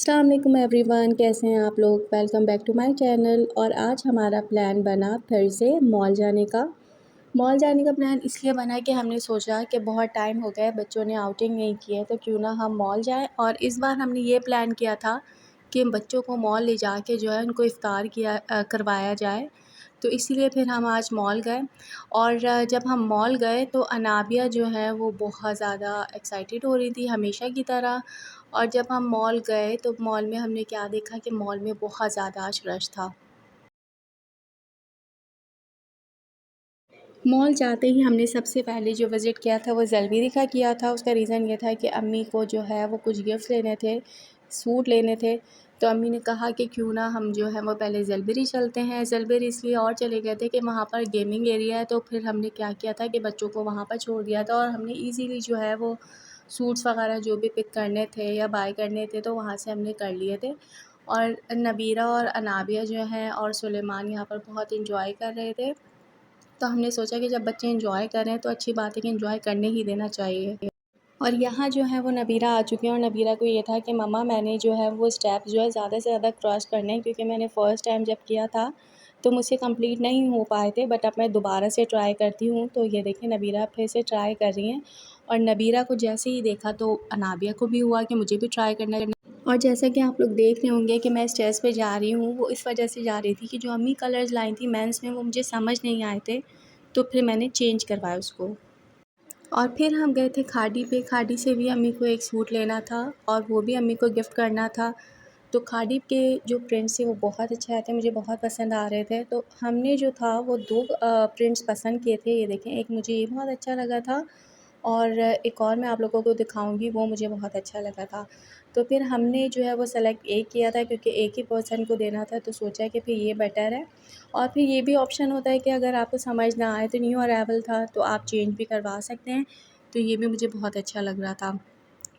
अस्सलाम वालेकुम एवरीवन, कैसे हैं आप लोग। Welcome back to my channel. और आज हमारा प्लान बना फिर से मॉल जाने का। मॉल जाने का प्लान इसलिए बना कि हमने सोचा कि बहुत टाइम हो गया है, बच्चों ने आउटिंग नहीं की है, तो क्यों ना हम मॉल जाएं। और इस बार हमने ये प्लान किया था कि बच्चों को मॉल ले जाके जो है उनको इफ़्तार करवाया जाए। तो इसीलिए फिर हम आज मॉल गए। और जब हम मॉल गए तो अनाबिया जो है वो बहुत ज़्यादा एक्साइटेड हो रही थी हमेशा की तरह। और जब हम मॉल गए तो मॉल में हमने क्या देखा कि मॉल में बहुत ज़्यादा आज रश था। मॉल जाते ही हमने सबसे पहले जो विज़िट किया था वो ज़लबेरी का किया था। उसका रीज़न ये था कि अम्मी को जो है वो कुछ गिफ्ट्स लेने थे, सूट लेने थे। तो अम्मी ने कहा कि क्यों ना हम जो है वो पहले ज़लबेरी चलते हैं। ज़लबेरी इसलिए और चले गए थे कि वहाँ पर गेमिंग एरिया है, तो फिर हमने क्या किया था कि बच्चों को वहाँ पर छोड़ दिया था और हमने ईज़िली जो है वो सूट्स वग़ैरह जो भी पिक करने थे या बाय करने थे तो वहाँ से हमने कर लिए थे। और नबीरा और अनाबिया जो हैं और सुलेमान यहाँ पर बहुत एंजॉय कर रहे थे। तो हमने सोचा कि जब बच्चे एंजॉय कर रहे हैं तो अच्छी बात है कि एंजॉय करने ही देना चाहिए। और यहाँ जो है वो नबीरा आ चुकी हैं और नबीरा को ये था कि मम्मा मैंने जो है वो स्टेप जो है ज़्यादा से ज़्यादा क्रॉस करने हैं, क्योंकि मैंने फ़र्स्ट टाइम जब किया था तो मुझसे कंप्लीट नहीं हो पाए थे, बट अब मैं दोबारा से ट्राई करती हूँ। तो ये देखिए नबीरा फिर से ट्राई कर रही हैं। और नबीरा को जैसे ही देखा तो अनाबिया को भी हुआ कि मुझे भी ट्राई करना है। और जैसा कि आप लोग देख रहे होंगे कि मैं स्टेज पे जा रही हूँ, वो इस वजह से जा रही थी कि जो अम्मी कलर्स लाई थी मेंस में वो मुझे समझ नहीं आए थे, तो फिर मैंने चेंज करवाया उसको। और फिर हम गए थे खाड़ी पे। खाड़ी से भी अम्मी को एक सूट लेना था और वो भी अम्मी को गिफ्ट करना था। तो खाड़ी के जो प्रिंट्स थे वो बहुत अच्छे आए थे, मुझे बहुत पसंद आ रहे थे। तो हमने जो था वो 2 प्रिंट्स पसंद किए थे। ये देखें, एक मुझे ये बहुत अच्छा लगा था और एक और मैं आप लोगों को दिखाऊंगी, वो मुझे बहुत अच्छा लगा था। तो फिर हमने जो है वो सेलेक्ट एक किया था, क्योंकि एक ही पर्सन को देना था, तो सोचा कि फिर ये बेटर है। और फिर ये भी ऑप्शन होता है कि अगर आपको समझ ना आए तो न्यू अराइवल था तो आप चेंज भी करवा सकते हैं। तो ये भी मुझे बहुत अच्छा लग रहा था।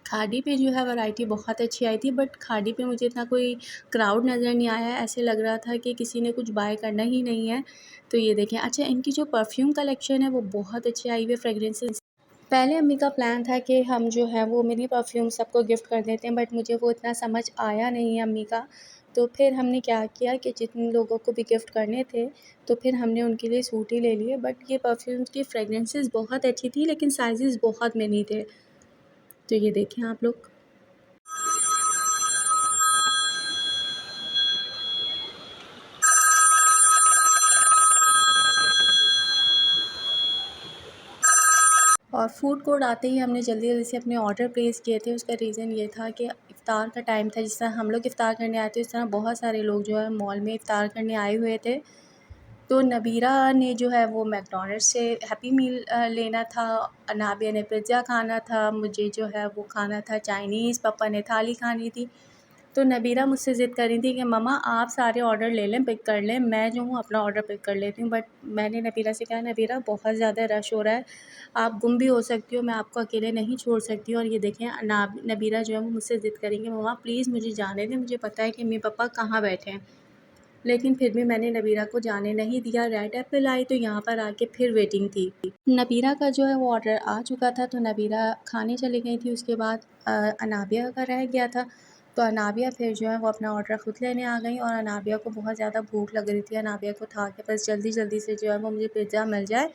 खाड़ी पे जो है वैरायटी बहुत अच्छी आई थी, बट खाड़ी पे मुझे इतना कोई क्राउड नज़र नहीं आया। ऐसे लग रहा था कि किसी ने कुछ बाय करना ही नहीं है। तो ये देखें, अच्छा इनकी जो परफ्यूम कलेक्शन है वो बहुत अच्छी आई हुई है, फ्रेगरेंसेस। पहले अम्मी का प्लान था कि हम जो है वो मिनी परफ्यूम सबको गिफ्ट कर देते हैं, बट मुझे वो इतना समझ आया नहीं है अम्मी का। तो फिर हमने क्या किया कि जितने लोगों को भी गिफ्ट करने थे तो फिर हमने उनके लिए सूट ही ले लिए। बट ये परफ्यूम्स की फ्रेगरेंसेस बहुत अच्छी थी, लेकिन साइज़ेस बहुत मिनी थे। तो ये देखें आप लोग। और फूड कोर्ट आते ही हमने जल्दी-जल्दी से अपने ऑर्डर प्लेस किए थे। उसका रीज़न ये था कि इफ़्तार का टाइम था, जिस तरह हम लोग इफ़्तार करने आए थे, उस तरह बहुत सारे लोग जो है मॉल में इफ़्तार करने आए हुए थे। तो नबीरा ने जो है वो मैकडॉनल्ड्स से हैप्पी मील लेना था, अनाबिया ने पिज़्ज़ा खाना था, मुझे जो है वो खाना था चाइनीज़, पापा ने थाली खानी थी। तो नबीरा मुझसे ज़िद कर रही थी कि मम्मा आप सारे ऑर्डर ले लें, पिक कर लें, मैं जो हूँ अपना ऑर्डर पिक कर लेती हूँ। बट मैंने नबीरा से कहा, नबीरा बहुत ज़्यादा रश हो रहा है, आप गुम भी हो सकती हो, मैं आपको अकेले नहीं छोड़ सकती हूँ। और ये देखें नबीरा जो है वो मुझसे ज़िद करेंगे, मम्मा प्लीज़ मुझे जाने दें, मुझे पता है कि मम्मी पापा कहाँ बैठे हैं। लेकिन फिर भी मैंने नबीरा को जाने नहीं दिया। रेड एप्पल आई तो यहाँ पर आके फिर वेटिंग थी। नबीरा का जो है वो ऑर्डर आ चुका था, तो नबीरा खाने चली गई थी। उसके बाद अनाबिया का रह गया था, तो अनाबिया फिर जो है वो अपना ऑर्डर ख़ुद लेने आ गई। और अनाबिया को बहुत ज़्यादा भूख लग रही थी। अनाबिया को था कि बस जल्दी-जल्दी से जो है वो मुझे पिज़्ज़ा मिल जाए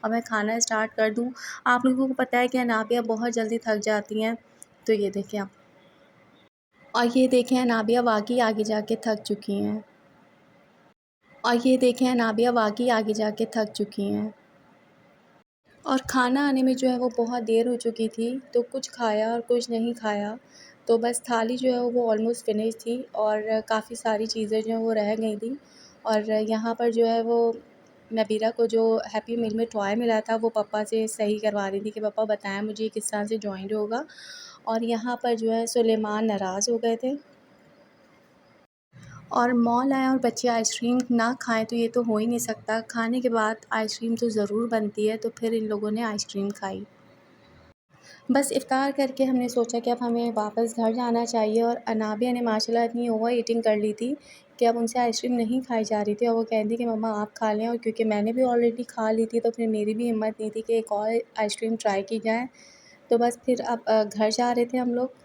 और मैं खाना स्टार्ट कर दूँ। आप लोगों को पता है कि अनाबिया बहुत जल्दी थक जाती हैं। तो ये देखें आप। और ये देखें अनाबिया वाक़ई आगे जाके थक चुकी हैं। और ये देखें अनाबिया वाक़ई आगे जाके थक चुकी हैं। और खाना आने में जो है वो बहुत देर हो चुकी थी, तो कुछ खाया और कुछ नहीं खाया। तो बस थाली जो है वो ऑलमोस्ट फिनिश थी और काफ़ी सारी चीज़ें जो हैं वो रह गई थी। और यहाँ पर जो है वो नबीरा को जो हैप्पी मील में टॉय मिला था वो पापा से सही करवा रही थी कि पापा बताएं मुझे किस तरह से जॉइंट होगा। और यहाँ पर जो है सुलेमान नाराज़ हो गए थे। और मॉल आए और बच्चे आइसक्रीम ना खाएं तो ये तो हो ही नहीं सकता। खाने के बाद आइसक्रीम तो ज़रूर बनती है, तो फिर इन लोगों ने आइसक्रीम खाई। बस इफ़्तार करके हमने सोचा कि अब हमें वापस घर जाना चाहिए। और अनाबिया ने माशाल्लाह इतनी ओवर ईटिंग कर ली थी कि अब उनसे आइसक्रीम नहीं खाई जा रही थी और वो कह रही थी कि मम्मा आप खा लें। और क्योंकि मैंने भी ऑलरेडी खा ली थी तो फिर मेरी भी हिम्मत नहीं थी कि एक और आइसक्रीम ट्राई की जाए। तो बस फिर अब घर जा रहे थे हम लोग।